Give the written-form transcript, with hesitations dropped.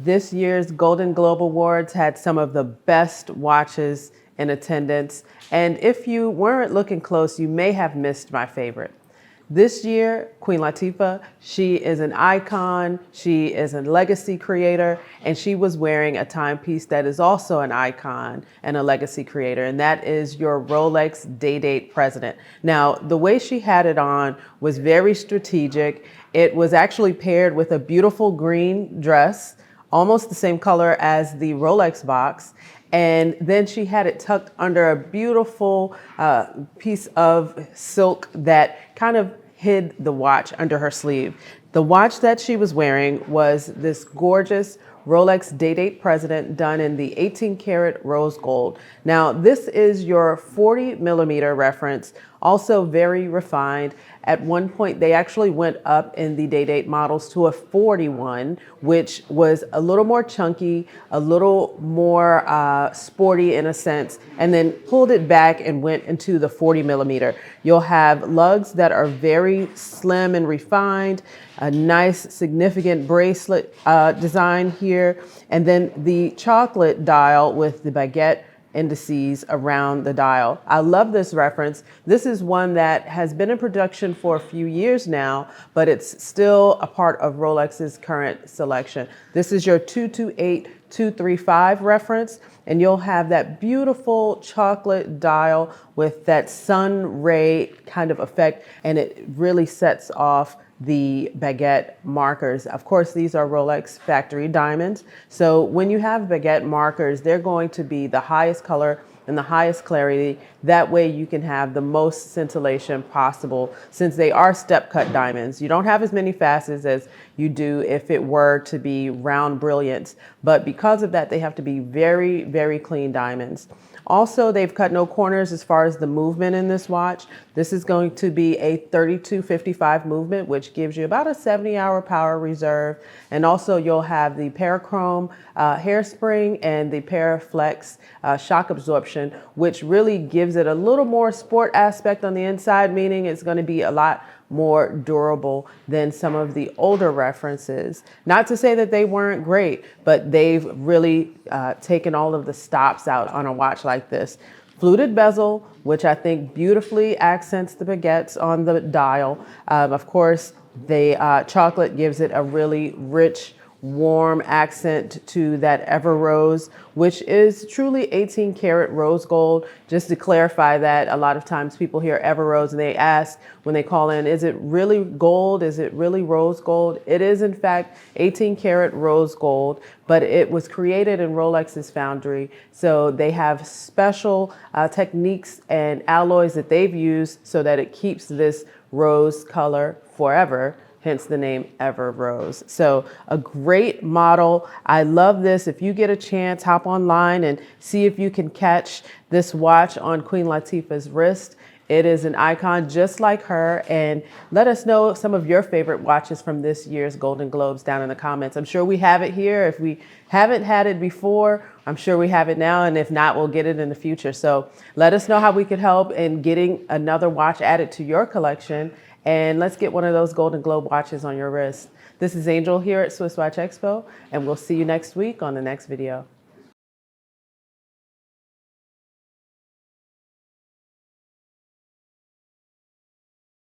This year's Golden Globe Awards had some of the best watches in attendance, and if you weren't looking close, you may have missed my favorite. This year, Queen Latifah, she is an icon, she is a legacy creator, and she was wearing a timepiece that is also an icon and a legacy creator, and that is your Rolex Day-Date President. Now, the way she had it on was very strategic. It was actually paired with a beautiful green dress, almost the same color as the Rolex box. And then she had it tucked under a beautiful piece of silk that kind of hid the watch under her sleeve. The watch that she was wearing was this gorgeous Rolex Day-Date President done in the 18 karat rose gold. Now, this is your 40 millimeter reference, also very refined. At one point, they actually went up in the Day-Date models to a 41, which was a little more chunky, a little more sporty in a sense, and then pulled it back and went into the 40 millimeter. You'll have lugs that are very slim and refined, a nice significant bracelet design here, and then the chocolate dial with the baguette indices around the dial. I love this reference. This is one that has been in production for a few years now, but it's still a part of Rolex's current selection. This is your 228235 reference, and you'll have that beautiful chocolate dial with that sun ray kind of effect, and it really sets off the baguette markers. Of course, these are Rolex factory diamonds. So when you have baguette markers, they're going to be the highest color and the highest clarity. That way you can have the most scintillation possible since they are step cut diamonds. You don't have as many facets as you do if it were to be round brilliants. But because of that, they have to be very, very clean diamonds. Also, they've cut no corners as far as the movement in this watch. This is going to be a 3255 movement, which gives you about a 70-hour power reserve. And also you'll have the Parachrome hairspring and the Paraflex shock absorption, which really gives it a little more sport aspect on the inside, meaning it's going to be a lot more durable than some of the older references. Not to say that they weren't great, but they've really taken all of the stops out on a watch like this. Fluted bezel, which I think beautifully accents the baguettes on the dial. Of course, the chocolate gives it a really rich, warm accent to that Everose, which is truly 18 karat rose gold. Just to clarify that, a lot of times people hear Everose and they ask when they call in, is it really gold? Is it really rose gold? It is in fact 18 karat rose gold, but it was created in Rolex's foundry. So they have special techniques and alloys that they've used so that it keeps this rose color forever. Hence the name Everose. So a great model. I love this. If you get a chance, hop online and see if you can catch this watch on Queen Latifah's wrist. It is an icon just like her. And let us know some of your favorite watches from this year's Golden Globes down in the comments. I'm sure we have it here. If we haven't had it before, I'm sure we have it now. And if not, we'll get it in the future. So let us know how we could help in getting another watch added to your collection. And let's get one of those Golden Globe watches on your wrist. This is Angel here at SwissWatchExpo, and we'll see you next week on the next video.